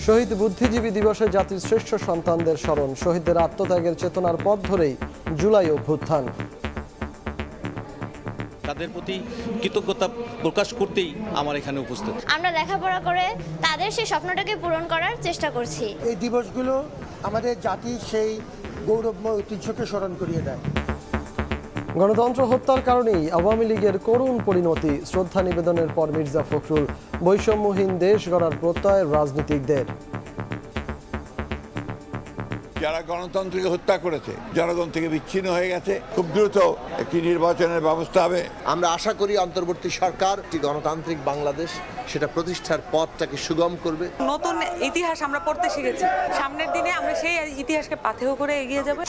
শহীদ বুদ্ধিজীবী দিবসে জাতির শ্রেষ্ঠ সন্তানদের স্মরণ, শহীদদের আত্মত্যাগের চেতনার পথ ধরেই জুলাই অভ্যুত্থান। তাদের প্রতি কৃতজ্ঞতা প্রকাশ করতেই আমার এখানে উপস্থিত। আমরা লেখাপড়া করে তাদের সেই স্বপ্নটাকে পূরণ করার চেষ্টা করছি। এই দিবসগুলো আমাদের জাতির সেই গৌরবময় ঐতিহ্যকে স্মরণ করিয়ে দেয়। গণতন্ত্র হত্যার কারণেই আওয়ামী লীগের করুণ পরিণতি, শ্রদ্ধা নিবেদনের পর মির্জা ফখরুল। বৈষম্যহীন দেশ গড়ার প্রত্যয় রাজনীতিকদের। যারা গণতন্ত্রকে হত্যা করেছে, জনগণ থেকে বিচ্ছিন্ন হয়ে গেছে, খুব দ্রুত একটি নির্বাচনের ব্যবস্থা হবে। আমরা আশা করি অন্তর্বর্তী সরকার একটি গণতান্ত্রিক বাংলাদেশ সেটা প্রতিষ্ঠার পথটাকে সুগম করবে। নতুন ইতিহাস আমরা পড়তে শিখেছি, সামনের দিনে আমরা সেই ইতিহাসকে পাথেয় করে এগিয়ে যাব।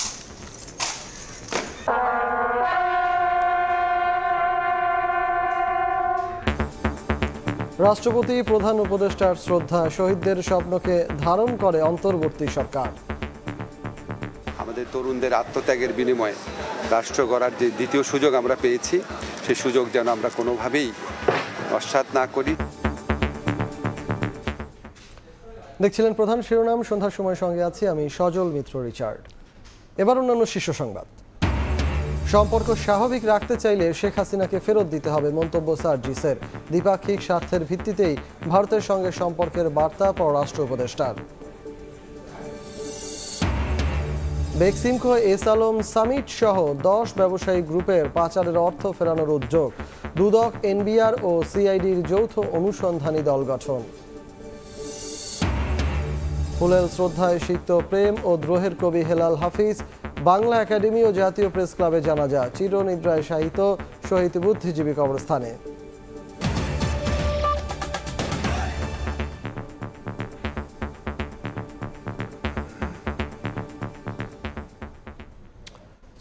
রাষ্ট্রপতি প্রধান উপদেষ্টার শ্রদ্ধা, শহীদদের স্বপ্নকে ধারণ করে অন্তর্বর্তী সরকার। আমাদের তরুণদের আত্মত্যাগের বিনিময়ে রাষ্ট্র গড়ার যে দ্বিতীয় সুযোগ আমরা পেয়েছি, সেই সুযোগ যেন আমরা কোনোভাবেই নস্যাৎ না করি। দেখছিলেন প্রধান শিরোনাম, সন্ধ্যার সময় সঙ্গে আছি আমি সজল মিত্র রিচার্ড। এবার অন্যান্য শীর্ষ সংবাদ। সম্পর্ক স্বাভাবিক রাখতে চাইলে শেখ হাসিনাকে ফেরত দিতে হবে, মন্তব্য সার্জিসের। দ্বিপাক্ষিক স্বার্থের ভিত্তিতেই ভারতের সঙ্গে সম্পর্কের বার্তা পররাষ্ট্র উপদেষ্টার। বেক্সিমকো এস আলম সামিট সহ 10 ব্যবসায়ী গ্রুপের পাচারের অর্থ ফেরানোর উদ্যোগ, দুদক, এনবিআর ও সিআইডির যৌথ অনুসন্ধানী দল গঠন। ফুলেল শ্রদ্ধায় সিক্ত প্রেম ও দ্রোহের কবি হেলাল হাফিজ, বাংলা একাডেমি ও জাতীয় প্রেস ক্লাবে জানাজা, চিরনিদ্রায় শায়িত শহীদ বুদ্ধিজীবী কবরস্থানে।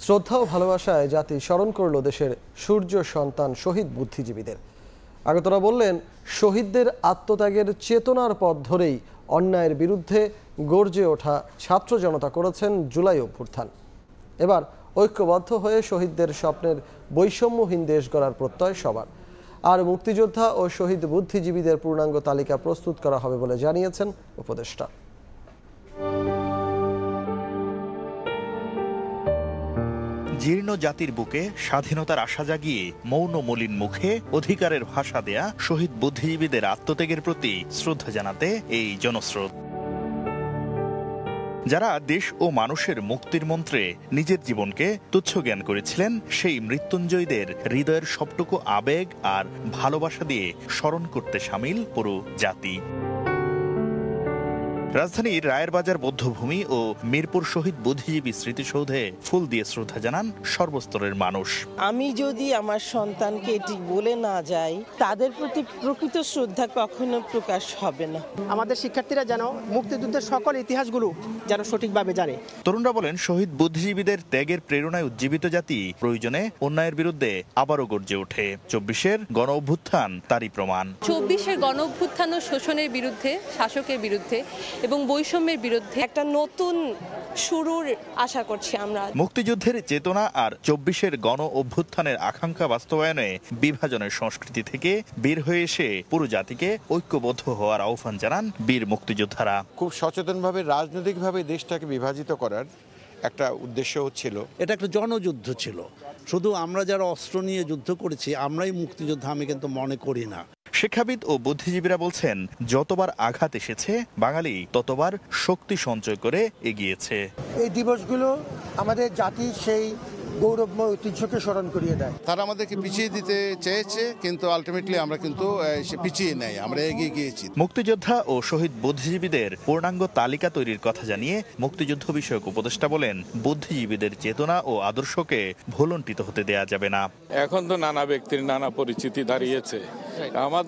শ্রদ্ধা ও ভালোবাসায় জাতি স্মরণ করল দেশের সূর্য সন্তান শহীদ বুদ্ধিজীবীদের। আগতরা বললেন, শহীদদের আত্মত্যাগের চেতনার পথ ধরেই অন্যায়ের বিরুদ্ধে গর্জে ওঠা ছাত্র জনতা করেছেন জুলাই অভ্যুত্থান। এবার ঐক্যবদ্ধ হয়ে শহীদদের স্বপ্নের বৈষম্যহীন দেশ গড়ার প্রত্যয় সবার। আর মুক্তিযোদ্ধা ও শহীদ বুদ্ধিজীবীদের পূর্ণাঙ্গ তালিকা প্রস্তুত করা হবে বলে জানিয়েছেন উপদেষ্টা। জীর্ণ জাতির বুকে স্বাধীনতার আশা জাগিয়ে মৌন মলিন মুখে অধিকারের ভাষা দেয়া শহীদ বুদ্ধিজীবীদের আত্মত্যাগের প্রতি শ্রদ্ধা জানাতে এই জনস্রোত। যারা দেশ ও মানুষের মুক্তির মন্ত্রে নিজের জীবনকে তুচ্ছ জ্ঞান করেছিলেন, সেই মৃত্যুঞ্জয়ীদের হৃদয়ের সবটুকু আবেগ আর ভালোবাসা দিয়ে স্মরণ করতে সামিল পুরো জাতি। রাজধানীর রায়েরবাজার বৌদ্ধভূমি ও মিরপুর শহীদ বুদ্ধিজীবী স্মৃতিসৌধে ফুল দিয়ে শ্রদ্ধা জানান সর্বস্তরের মানুষ। আমি যদি আমার সন্তানকে এটি বলে না যাই, তাদের প্রতি প্রকৃত শ্রদ্ধা কখনো প্রকাশ হবে না। আমাদের শিক্ষার্থীরা যেন মুক্তিযুদ্ধের সকল ইতিহাসগুলো যেন সঠিকভাবে জানে। তরুণরা বলেন, শহীদ বুদ্ধিজীবীদের ত্যাগের প্রেরণায় উজ্জীবিত জাতি প্রয়োজনে অন্যায়ের বিরুদ্ধে আবারও গর্জে ওঠে। 24-এর গণ অভ্যুত্থান তারই প্রমাণ। 24-এর গণ অভ্যুত্থান ও শোষণের বিরুদ্ধে, শাসকের বিরুদ্ধে এবং বৈষম্যের বিরুদ্ধে একটা নতুন শুরুর আশা করছি আমরা। মুক্তিযুদ্ধের চেতনা আর 24-এর গণ অভ্যুত্থানের আকাঙ্ক্ষা বাস্তবায়নে বিভাজনের সংস্কৃতি থেকে বের হয়ে এসে পুরো জাতিকে ঐক্যবদ্ধ হওয়ার আহ্বান জানান বীর মুক্তিযোদ্ধারা। খুব সচেতনভাবে রাজনৈতিকভাবে দেশটাকে বিভাজিত করার একটা উদ্দেশ্য ছিল। এটা একটা জনযুদ্ধ ছিল। শুধু আমরা যারা অস্ত্র নিয়ে যুদ্ধ করেছি আমরাই মুক্তিযোদ্ধা আমি কিন্তু মনে করি না। শিক্ষাবিদ ও বুদ্ধিজীবীরা বলছেন, যতবার আঘাত এসেছে বাঙালি ততবার শক্তি সঞ্চয় করে এগিয়েছে। এই দিবসগুলো আমাদের জাতির সেই গৌরবময় ঐতিহ্যকে স্মরণ করিয়ে দেয়। তারা আমাদেরকে পিছিয়ে দিতে চেয়েছে, কিন্তু আলটিমেটলি আমরা কিন্তু পিছিয়ে নেই, আমরা এগিয়ে গিয়েছি। মুক্তিযোদ্ধা ও শহীদ বুদ্ধিজীবীদের পূর্ণাঙ্গ তালিকা তৈরির কথা জানিয়ে মুক্তিযুদ্ধ বিষয়ক উপদেষ্টা বলেন, বুদ্ধিজীবীদের চেতনা ও আদর্শকে ভুলণ্ঠিত হতে দেয়া যাবে না। এখন তো নানা ব্যক্তির নানা পরিচিতি দাঁড়িয়েছে, আমার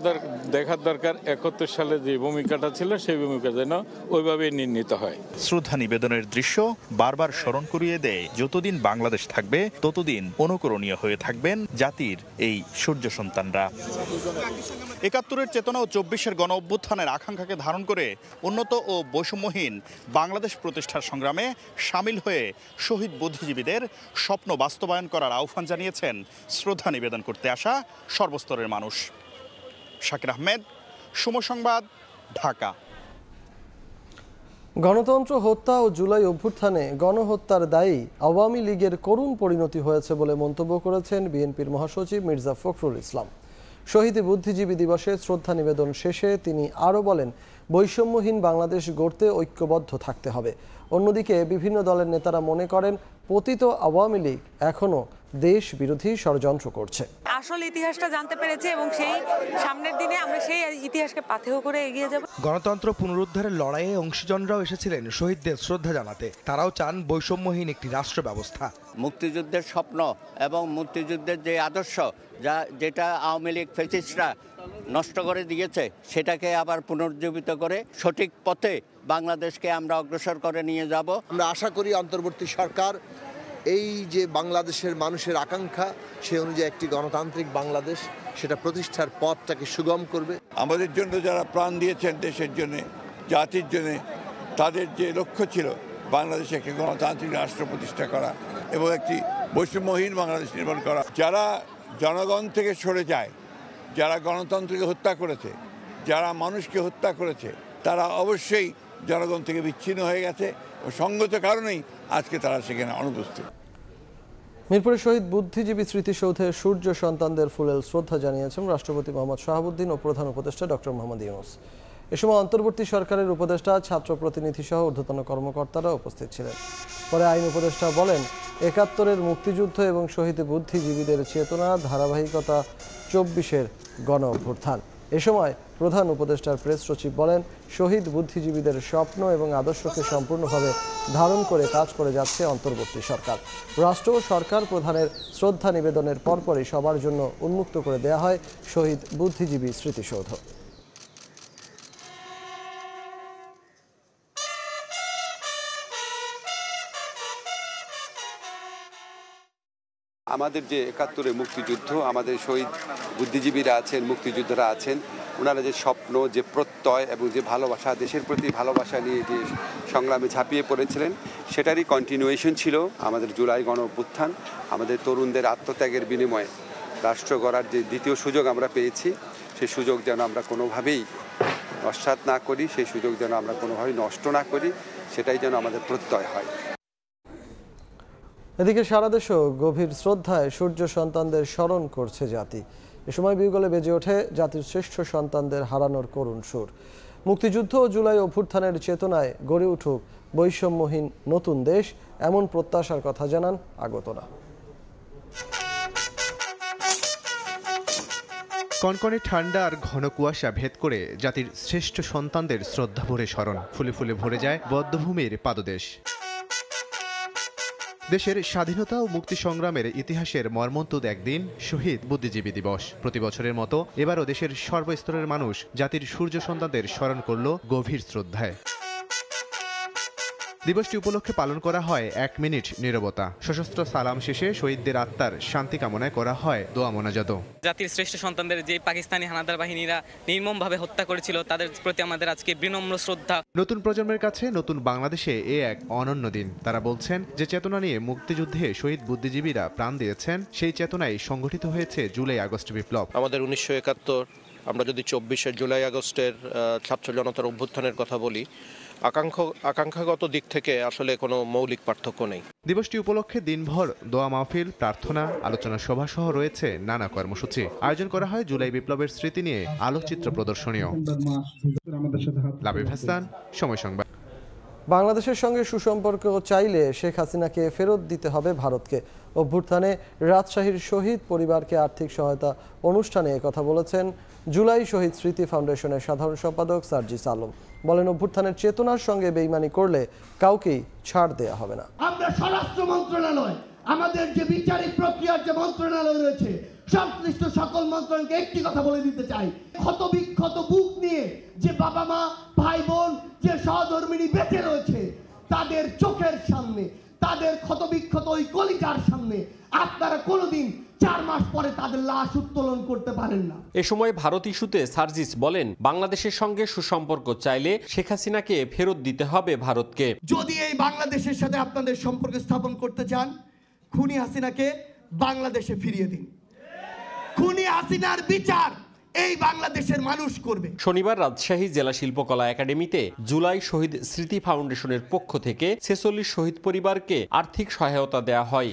দেখার দরকার 71 সালে যে ভূমিকাটা ছিল সেই ভূমিকা যেন ওইভাবে নির্ণীত হয়। শ্রদ্ধা নিবেদনের দৃশ্য বারবার স্মরণ করিয়ে দেয়, যতদিন বাংলাদেশ থাকবে ততদিন অনুকরণীয় হয়ে থাকবেন জাতির এই সূর্য সন্তানরা। 71-এর চেতনা ও 24-এর গণ অভ্যুত্থানের আকাঙ্ক্ষাকে ধারণ করে উন্নত ও বৈষম্যহীন বাংলাদেশ প্রতিষ্ঠার সংগ্রামে সামিল হয়ে শহীদ বুদ্ধিজীবীদের স্বপ্ন বাস্তবায়ন করার আহ্বান জানিয়েছেন শ্রদ্ধা নিবেদন করতে আসা সর্বস্তরের মানুষ। শাকির আহমেদ, সময় সংবাদ, ঢাকা। গণতন্ত্র হত্যা ও জুলাই অভ্যুত্থানে গণহত্যার দায়ী আওয়ামী লীগের করুণ পরিণতি হয়েছে বলে মন্তব্য করেছেন বিএনপির মহাসচিব মির্জা ফখরুল ইসলাম। শহীদ বুদ্ধিজীবী দিবসে শ্রদ্ধা নিবেদন শেষে তিনি আরও বলেন, বৈষম্যহীন বাংলাদেশ গড়তে ঐক্যবদ্ধ থাকতে হবে। অন্যদিকে বিভিন্ন দলের নেতারা মনে করেন পতিত আওয়ামী লীগ এখনও দেশ বিরোধী ষড়যন্ত্র করছে। আসল ইতিহাসটা জানতে পেরেছি এবং সেই সামনের দিনে আমরা সেই ইতিহাসকে পাথেয় করে এগিয়ে যাব। গণতন্ত্র পুনরুদ্ধারের লড়াইয়ে অংশীজনরাও এসেছিলেন শহীদদের শ্রদ্ধা জানাতে। তারাও চান বৈষম্যহীন একটি রাষ্ট্র ব্যবস্থা। মুক্তিযুদ্ধের স্বপ্ন এবং মুক্তিযুদ্ধের যে আদর্শ যেটা আওয়ামী লীগ ফ্যাসিস্টরা নষ্ট করে দিয়েছে, সেটাকে আবার পুনর্জীবিত করে সঠিক পথে বাংলাদেশকে আমরা অগ্রসর করে নিয়ে যাব। আমরা আশা করি অন্তর্বর্তী সরকার এই যে বাংলাদেশের মানুষের আকাঙ্ক্ষা, সে অনুযায়ী একটি গণতান্ত্রিক বাংলাদেশ, সেটা প্রতিষ্ঠার পথটাকে সুগম করবে। আমাদের জন্য যারা প্রাণ দিয়েছেন দেশের জন্য, জাতির জন্য, তাদের যে লক্ষ্য ছিল বাংলাদেশে একটি গণতান্ত্রিক রাষ্ট্র প্রতিষ্ঠা করা এবং একটি বৈষম্যহীন বাংলাদেশ নির্মাণ করা। যারা জনগণ থেকে সরে যায়, যারা গণতন্ত্রকে হত্যা করেছে, যারা মানুষকে হত্যা করেছে, তারা অবশ্যই জনগণ থেকে বিচ্ছিন্ন হয়ে গেছে ও সঙ্গত কারণেই আজকে তারা সেখানে অনুপস্থিত। মিরপুরে শহীদ বুদ্ধিজীবী স্মৃতিসৌধে সূর্য সন্তানদের ফুলেল শ্রদ্ধা জানিয়েছেন রাষ্ট্রপতি মোহাম্মদ শাহাবুদ্দিন ও প্রধান উপদেষ্টা ডক্টর মোহাম্মদ ইউনূস। এ সময় অন্তর্বর্তী সরকারের উপদেষ্টা, ছাত্র প্রতিনিধি সহ ঊর্ধ্বতন কর্মকর্তারা উপস্থিত ছিলেন। পরে আইন উপদেষ্টা বলেন, ৭১-এর মুক্তিযুদ্ধ এবং শহীদ বুদ্ধিজীবীদের চেতনা ধারাবাহিকতা ২৪-এর গণ অভ্যুত্থান। এ সময় প্রধান উপদেষ্টার প্রেস সচিব বলেন, শহীদ বুদ্ধিজীবীদের স্বপ্ন এবং আদর্শকে সম্পূর্ণভাবে ধারণ করে কাজ করে যাচ্ছে অন্তর্বর্তী সরকার। রাষ্ট্র ও সরকার প্রধানের শ্রদ্ধা নিবেদনের পরপরই সবার জন্য উন্মুক্ত করে দেয়া হয় শহীদ বুদ্ধিজীবী স্মৃতিসৌধ। আমাদের যে ৭১-এর মুক্তিযুদ্ধ, আমাদের শহীদ বুদ্ধিজীবীরা আছেন, মুক্তিযোদ্ধারা আছেন, ওনারা যে স্বপ্ন, যে প্রত্যয় এবং যে ভালোবাসা, দেশের প্রতি ভালোবাসা নিয়ে যে সংগ্রামে ঝাঁপিয়ে পড়েছিলেন, সেটারই কন্টিনিউয়েশন ছিল আমাদের জুলাই গণ অভ্যুত্থান। আমাদের তরুণদের আত্মত্যাগের বিনিময়ে রাষ্ট্র গড়ার যে দ্বিতীয় সুযোগ আমরা পেয়েছি, সেই সুযোগ যেন আমরা কোনোভাবেই নস্যাৎ না করি, সেই সুযোগ যেন আমরা কোনোভাবেই নষ্ট না করি, সেটাই যেন আমাদের প্রত্যয় হয়। এদিকে সারা দেশেও গভীর শ্রদ্ধায় সূর্য সন্তানদের স্মরণ করছে জাতি। এ সময় বিগলে বেজে ওঠে জাতির শ্রেষ্ঠ সন্তানদের হারানোর করুণ সুর। মুক্তিযুদ্ধ ও জুলাই অভ্যুত্থানের চেতনায় গড়ে উঠুক বৈষম্যহীন নতুন দেশ, এমন প্রত্যাশার কথা জানান আগতরা। কনকনে ঠান্ডা আর ঘন কুয়াশা ভেদ করে জাতির শ্রেষ্ঠ সন্তানদের শ্রদ্ধা ভরে স্মরণ। ফুলে ফুলে ভরে যায় বদ্ধভূমির পাদদেশ। দেশের স্বাধীনতা ও মুক্তি সংগ্রামের ইতিহাসের মর্মন্তুদ একদিন শহীদ বুদ্ধিজীবী দিবস। প্রতি বছরের মতো এবারও দেশের সর্বস্তরের মানুষ জাতির সূর্য সন্তানদের স্মরণ করল গভীর শ্রদ্ধায়। দিবসটি উপলক্ষে পালন করা হয় ১ মিনিট নীরবতা। সশস্ত্র সালাম শেষে শহীদদের আত্মার শান্তি কামনায় করা হয় দোয়া মোনাজাত। জাতির শ্রেষ্ঠ সন্তানদের যে পাকিস্তানি হানাদার বাহিনীরা নির্মমভাবে হত্যা করেছিল, তাদের প্রতি আমাদের আজকে বিনম্র শ্রদ্ধা। নতুন প্রজন্মের কাছে নতুন বাংলাদেশে এ এক অনন্য দিন। তারা বলছেন, যে চেতনা নিয়ে মুক্তিযুদ্ধে শহীদ বুদ্ধিজীবীরা প্রাণ দিয়েছেন, সেই চেতনায় সংগঠিত হয়েছে জুলাই আগস্ট বিপ্লব। আমাদের ১৯৭১, আমরা যদি ২৪শে জুলাই আগস্টের ছাত্র জনতার অভ্যুত্থানের কথা বলি, আকাঙ্ক্ষাগত দিক থেকে আসলে কোনো মৌলিক পার্থক্য নেই। দিবসটি উপলক্ষে দিনভর দোয়া মাহফিল, প্রার্থনা, আলোচনা সভা সহ রয়েছে নানা কর্মসূচি। আয়োজন করা হয় জুলাই বিপ্লবের স্মৃতি নিয়ে আলোকচিত্র প্রদর্শনীও। লাবিব হাসান, সময় সংবাদ। বাংলাদেশের সঙ্গে সুসম্পর্ক চাইলে শেখ হাসিনাকে ফেরত দিতে হবে ভারতকে। অভ্যুত্থানে রাজশাহীর শহীদ পরিবারকে আর্থিক সহায়তা অনুষ্ঠানে একথা বলেছেন জুলাই শহীদ স্মৃতি ফাউন্ডেশনের সাধারণ সম্পাদক সার্জিস আলম। বলেন, অভ্যুত্থানের চেতনার সঙ্গে বেইমানি করলে কাউকেই ছাড় দেয়া হবে না। আমরা স্বরাষ্ট্র মন্ত্রণালয়, আমাদের যে বিচারিক প্রক্রিয়ার যে মন্ত্রণালয় রয়েছে, সংশ্লিষ্ট সকল মন্ত্রণালয়কে একটি কথা বলে দিতে চাই, ক্ষতবিক্ষত বুক নিয়ে যে বাবা মা, ভাই বোন, যে সহধর্মিণী বেঁচে রয়েছে, তাদের চোখের সামনে, তাদের ক্ষতবিক্ষত ওই কলিজার সামনে আপনারা কোনোদিন ৪ মাস পরে তাদের লাশ উত্তোলন করতে পারেন না। এ সময় ভারত ইস্যুতে সার্জিস বলেন, বাংলাদেশের সঙ্গে সুসম্পর্ক চাইলে শেখ হাসিনাকে ফেরত দিতে হবে ভারতকে। যদি এই বাংলাদেশের সাথে আপনাদের সম্পর্ক স্থাপন করতে চান, খুনি হাসিনাকে বাংলাদেশে ফিরিয়ে দিন। খুনি হাসিনার বিচার এই বাংলাদেশের মানুষ করবে। শনিবার রাজশাহী জেলা শিল্পকলা একাডেমিতে জুলাই শহীদ স্মৃতি ফাউন্ডেশনের পক্ষ থেকে 46 শহীদ পরিবারকে আর্থিক সহায়তা দেয়া হয়।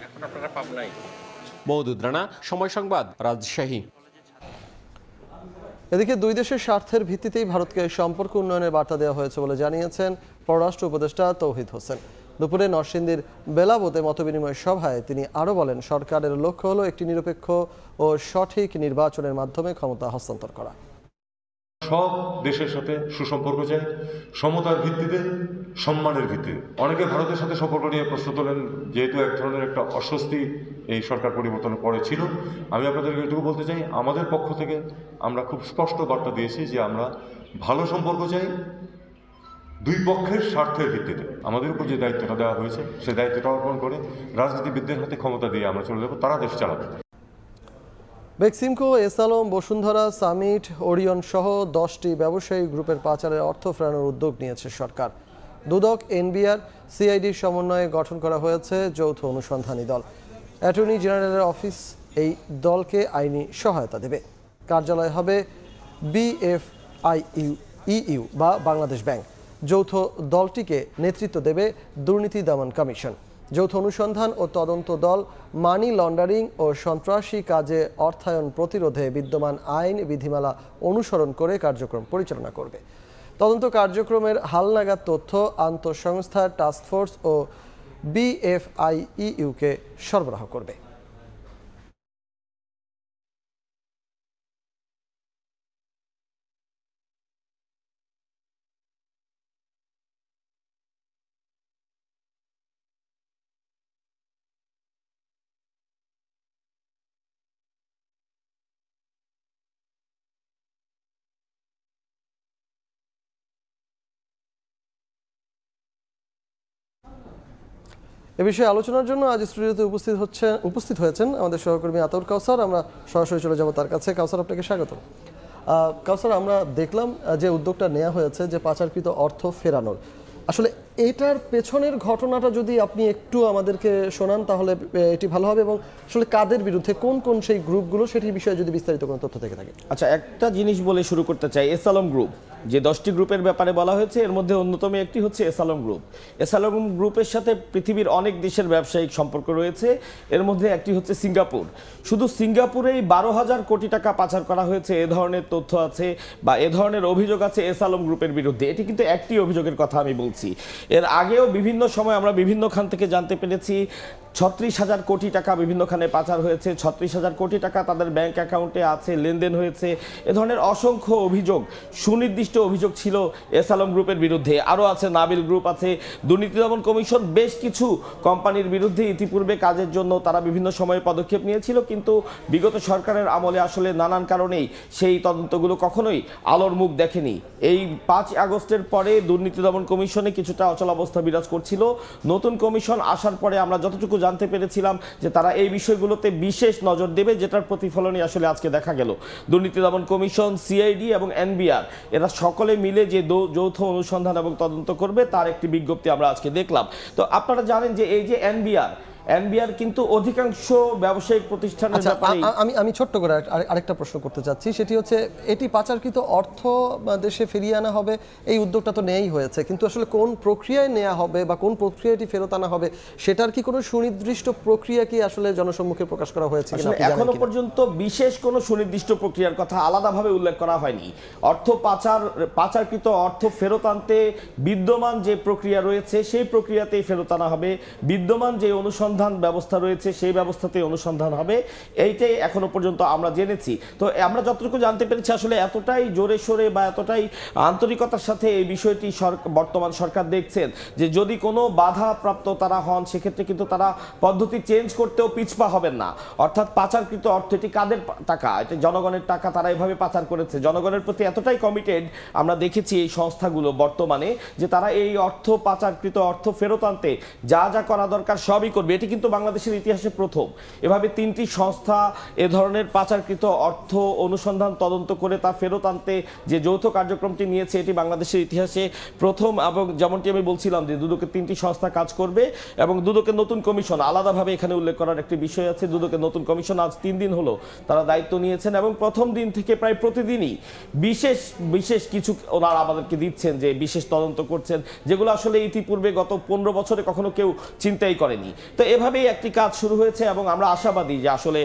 মওদুদ রানা, সময় সংবাদ, রাজশাহী। এদিকে দুই দেশের স্বার্থের ভিত্তিতেই ভারতকে সম্পর্ক উন্নয়নের বার্তা দেওয়া হয়েছে বলে জানিয়েছেন পররাষ্ট্র উপদেষ্টা তৌহিদ হোসেন। দুপুরে নরসিংদীর বেলাবোতে মতবিনিময় সভায় তিনি আরও বলেন, সরকারের লক্ষ্য হলো একটি নিরপেক্ষ ও সঠিক নির্বাচনের মাধ্যমে ক্ষমতা হস্তান্তর করা। সব দেশের সাথে সুসম্পর্ক চাই, সমতার ভিত্তিতে, সম্মানের ভিত্তিতে। অনেকে ভারতের সাথে সম্পর্ক নিয়ে প্রশ্ন তোলেন, যেহেতু এক ধরনের একটা অস্বস্তি এই সরকার পরিবর্তনের পরে ছিল। আমি আপনাদেরকে এটুকু বলতে চাই, আমাদের পক্ষ থেকে আমরা খুব স্পষ্ট বার্তা দিয়েছি যে আমরা ভালো সম্পর্ক চাই, দুই পক্ষের স্বার্থের ভিত্তিতে। আমাদের উপর যে দায়িত্বটা দেওয়া হয়েছে সেই দায়িত্বটা অর্পণ করে রাজনীতিবিদদের হাতে ক্ষমতা দিয়ে আমরা চলে যাবো, তারা দেশ চালাবে। বেক্সিমকো, এসালম, বসুন্ধরা, সামিট, ওরিয়ন সহ 10টি ব্যবসায়ী গ্রুপের পাচারের অর্থ ফেরানোর উদ্যোগ নিয়েছে সরকার। দুদক, এনবিআর, সিআইডির সমন্বয়ে গঠন করা হয়েছে যৌথ অনুসন্ধানী দল। অ্যাটর্নি জেনারেলের অফিস এই দলকে আইনি সহায়তা দেবে। কার্যালয় হবে BFIU বা বাংলাদেশ ব্যাংক। যৌথ দলটিকে নেতৃত্ব দেবে দুর্নীতি দমন কমিশন। যৌথ অনুসন্ধান ও তদন্ত দল মানি লন্ডারিং ও সন্ত্রাসী কাজে অর্থায়ন প্রতিরোধে বিদ্যমান আইন বিধিমালা অনুসরণ করে কার্যক্রম পরিচালনা করবে। তদন্ত কার্যক্রমের হালনাগাদ তথ্য আন্তঃসংস্থা টাস্কফোর্স ও BFIU-কে সরবরাহ করবে। এ বিষয়ে আলোচনার জন্য আজ স্টুডিওতে উপস্থিত হয়েছেন আমাদের সহকর্মী আতর কাউসার। আমরা সরাসরি চলে যাব তার কাছে। কাউসার, আপনাকে স্বাগত। কাউসার, আমরা দেখলাম যে উদ্যোগটা নেওয়া হয়েছে যে পাচারকৃত অর্থ ফেরানোর, আসলে এটার পেছনের ঘটনাটা যদি আপনি একটু আমাদেরকে শোনান তাহলে এটি ভালো হবে, এবং আসলে কাদের বিরুদ্ধে, কোন কোন সেই গ্রুপগুলো, সেটির বিষয়ে যদি বিস্তারিত কোনো তথ্য থেকে থাকে। আচ্ছা, একটা জিনিস বলে শুরু করতে চাই। এসালম গ্রুপ, যে 10টি গ্রুপের ব্যাপারে বলা হয়েছে, এর মধ্যে অন্যতম একটি হচ্ছে এসালম গ্রুপ। এসালম গ্রুপের সাথে পৃথিবীর অনেক দেশের ব্যবসায়িক সম্পর্ক রয়েছে। এর মধ্যে একটি হচ্ছে সিঙ্গাপুর। শুধু সিঙ্গাপুরেই 12,000 কোটি টাকা পাচার করা হয়েছে, এ ধরনের তথ্য আছে বা এ ধরনের অভিযোগ আছে এসালম গ্রুপের বিরুদ্ধে। এটি কিন্তু একটি অভিযোগের কথা আমি বলছি। এর আগেও বিভিন্ন সময় আমরা বিভিন্ন খান থেকে জানতে পেরেছি 36,000 কোটি টাকা বিভিন্ন খানে পাচার হয়েছে, 36,000 কোটি টাকা তাদের ব্যাংক অ্যাকাউন্টে আছে, লেনদেন হয়েছে। এ ধরনের অসংখ্য অভিযোগ, সুনির্দিষ্ট অভিযোগ ছিল এসালম গ্রুপের বিরুদ্ধে। আরও আছে নাবিল গ্রুপ, আছে দুর্নীতি দমন কমিশন বেশ কিছু কোম্পানির বিরুদ্ধে ইতিপূর্বে কাজের জন্য তারা বিভিন্ন সময়ে পদক্ষেপ নিয়েছিল, কিন্তু বিগত সরকারের আমলে আসলে নানান কারণেই সেই তদন্তগুলো কখনোই আলোর মুখ দেখেনি। এই 5 আগস্টের পরে দুর্নীতি দমন কমিশনে কিছুটা অচলাবস্থা বিরাজ করছিল। নতুন কমিশন আসার পরে আমরা যতটুকু জানতে পেরেছিলাম যে তারা এই বিষয়গুলোতে বিশেষ নজর দেবে, যেটার প্রতিফলনই আসলে আজকে দেখা গেল। দুর্নীতি দমন কমিশন, সিআইডি এবং এনবিআর এরা সকলে মিলে যে যৌথ অনুসন্ধান এবং তদন্ত করবে তার একটি বিজ্ঞপ্তি আমরা আজকে দেখলাম। তো আপনারা জানেন যে এই যে এনবিআর কিন্তু অধিকাংশ ব্যবসায়িক প্রতিষ্ঠানের ব্যাপারে আমি ছোট্ট করে আরেকটা প্রশ্ন করতে চাচ্ছি, সেটি হচ্ছে এটি পাচারকৃত অর্থ দেশে ফিরিয়ে আনা হবে, এই উদ্যোগটা তো নেয়াই হয়েছে, কিন্তু আসলে কোন প্রক্রিয়ায় নেওয়া হবে বা কোন প্রক্রিয়াটি ফেরত আনা হবে সেটার কি কোনো সুনির্দিষ্ট প্রক্রিয়া কি আসলে জনসম্মুখে প্রকাশ করা হয়েছে কিনা? এখনো পর্যন্ত বিশেষ কোনো সুনির্দিষ্ট প্রক্রিয়ার কথা আলাদাভাবে উল্লেখ করা হয়নি। পাচারকৃত অর্থ ফেরত আনতে বিদ্যমান যে প্রক্রিয়া রয়েছে সেই প্রক্রিয়াতেই ফেরত আনা হবে। বিদ্যমান যে অনুসন্ধান ব্যবস্থা রয়েছে সেই ব্যবস্থাতে অনুসন্ধান হবে, এইটাই এখনো পর্যন্ত আমরা জেনেছি। তো আমরা যতটুকু জানতে পেরেছি আসলে এতটাই জোরে সোরে বা এতটাই আন্তরিকতার সাথে এই বিষয়টি বর্তমান সরকার দেখছেন যে যদি কোনো বাধাপ্রাপ্ত তারা হন সেক্ষেত্রে কিন্তু তারা পদ্ধতি চেঞ্জ করতেও পিছপা হবেন না। অর্থাৎ পাচারকৃত অর্থ, এটি কাদের টাকা? এটি জনগণের টাকা, তারা এভাবে পাচার করেছে। জনগণের প্রতি এতটাই কমিটেড আমরা দেখেছি এই সংস্থাগুলো বর্তমানে, যে তারা এই পাচারকৃত অর্থ ফেরত আনতে যা যা করা দরকার সবই করবে। এটি কিন্তু বাংলাদেশের ইতিহাসে প্রথম। এভাবে 3টি সংস্থা এ ধরনের পাচারকৃত অর্থ অনুসন্ধান তদন্ত করে তা ফেরত আনতে যে যৌথ কার্যক্রমটি নিয়েছে এটি বাংলাদেশের ইতিহাসে প্রথম। এবং যেমনটি আমি বলছিলাম যে দুদকের 3টি সংস্থা কাজ করবে এবং দুদকের নতুন কমিশন আলাদাভাবে এখানে উল্লেখ করার একটি বিষয় আছে। দুদকের নতুন কমিশন আজ 3 দিন হলো তারা দায়িত্ব নিয়েছেন এবং প্রথম দিন থেকে প্রায় প্রতিদিনই বিশেষ কিছু ওনারা আমাদেরকে দিচ্ছেন, যে বিশেষ তদন্ত করছেন, যেগুলো আসলে ইতিপূর্বে গত 15 বছরে কখনো কেউ চিন্তাই করেনি। তো এভাবেই একটি কাজ শুরু হয়েছে এবং আমরা আশাবাদী যে আসলে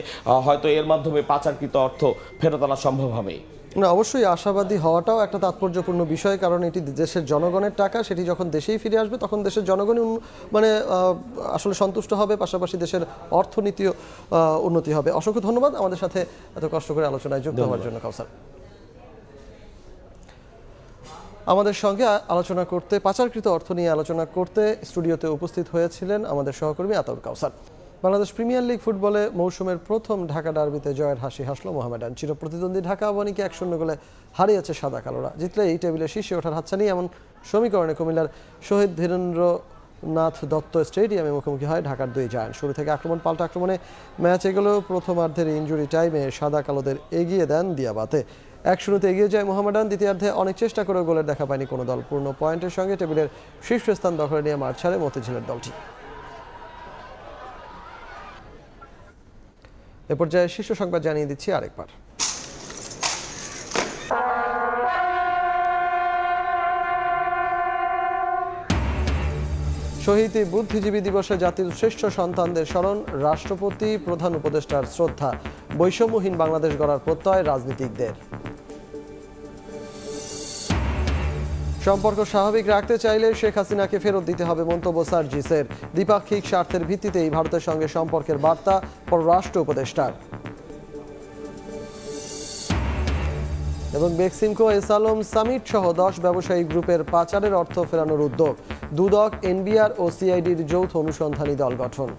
হয়তো এর মাধ্যমে পাচারকৃত অর্থ ফেরত আনা সম্ভব হবে। না, অবশ্যই আশাবাদী হওয়াটাও একটা তাৎপর্যপূর্ণ বিষয়, কারণ এটি দেশের জনগণের টাকা, সেটি যখন দেশেই ফিরে আসবে তখন দেশের জনগণই মানে আসলে সন্তুষ্ট হবে, পাশাপাশি দেশের অর্থনীতিও উন্নতি হবে। অসংখ্য ধন্যবাদ আমাদের সাথে এত কষ্ট করে আলোচনায় যুক্ত হওয়ার জন্য কাউসার। আমাদের সঙ্গে আলোচনা করতে, পাচারকৃত অর্থ নিয়ে আলোচনা করতে স্টুডিওতে উপস্থিত হয়েছিলেন আমাদের সহকর্মী আতাউর কাউসার। বাংলাদেশ প্রিমিয়ার লিগ ফুটবলে মৌসুমের প্রথম ঢাকা ডার্বিতে জয়ের হাসি হাসল মোহামেডান। চিরপ্রতিদ্বন্দ্বী ঢাকা আবাহনীকে 1-0 গোলে হারিয়েছে সাদা কালোরা। জিতলে এই টেবিলে শীর্ষে ওঠার হাতছানি এমন সমীকরণে কুমিল্লার শহীদ ধীরেন্দ্রনাথ দত্ত স্টেডিয়ামে মুখোমুখি হয় ঢাকার 2 জায়ান্ট। শুরু থেকে আক্রমণ পাল্টা আক্রমণে ম্যাচ এগোলেও প্রথমার্ধের ইনজুরি টাইমে সাদা কালোদের এগিয়ে দেন দিয়াবাতে। 1-0 এগিয়ে যায় মোহামেডান। দ্বিতীয়ার্ধে অনেক চেষ্টা করেও গোলের দেখা পায়নি কোনো দল। পূর্ণ পয়েন্টের সঙ্গে টেবিলের শীর্ষস্থান দখলে নিয়ে মাঠ ছাড়ে মতিঝিলের দলটি। এ পর্যায়ে শীর্ষ সংবাদ জানিয়ে দিচ্ছি আরেকবার। শহীদ বুদ্ধিজীবী দিবসে জাতির শ্রেষ্ঠ সন্তানদের স্মরণ, রাষ্ট্রপতি প্রধান উপদেষ্টার শ্রদ্ধা, বৈষম্যহীন বাংলাদেশ গড়ার প্রত্যয় রাজনীতিকদের। সম্পর্ক স্বাভাবিক রাখতে চাইলে শেখ হাসিনাকে ফেরত দিতে হবে মন্তব্য সার্জিসের। দ্বিপাক্ষিক স্বার্থের ভিত্তিতেই ভারতের সঙ্গে সম্পর্কের বার্তা পররাষ্ট্র উপদেষ্টার। এবং বেক্সিমকো এসালম সামিট সহ 10 ব্যবসায়িক গ্রুপের পাচারের অর্থ ফেরানোর উদ্যোগ। দুদক, এনবিআর ও সিআইডির যৌথ অনুসন্ধানী দল গঠন।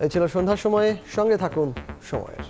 এই ছিল সন্ধ্যার সময়ে, সঙ্গে থাকুন সময়ের।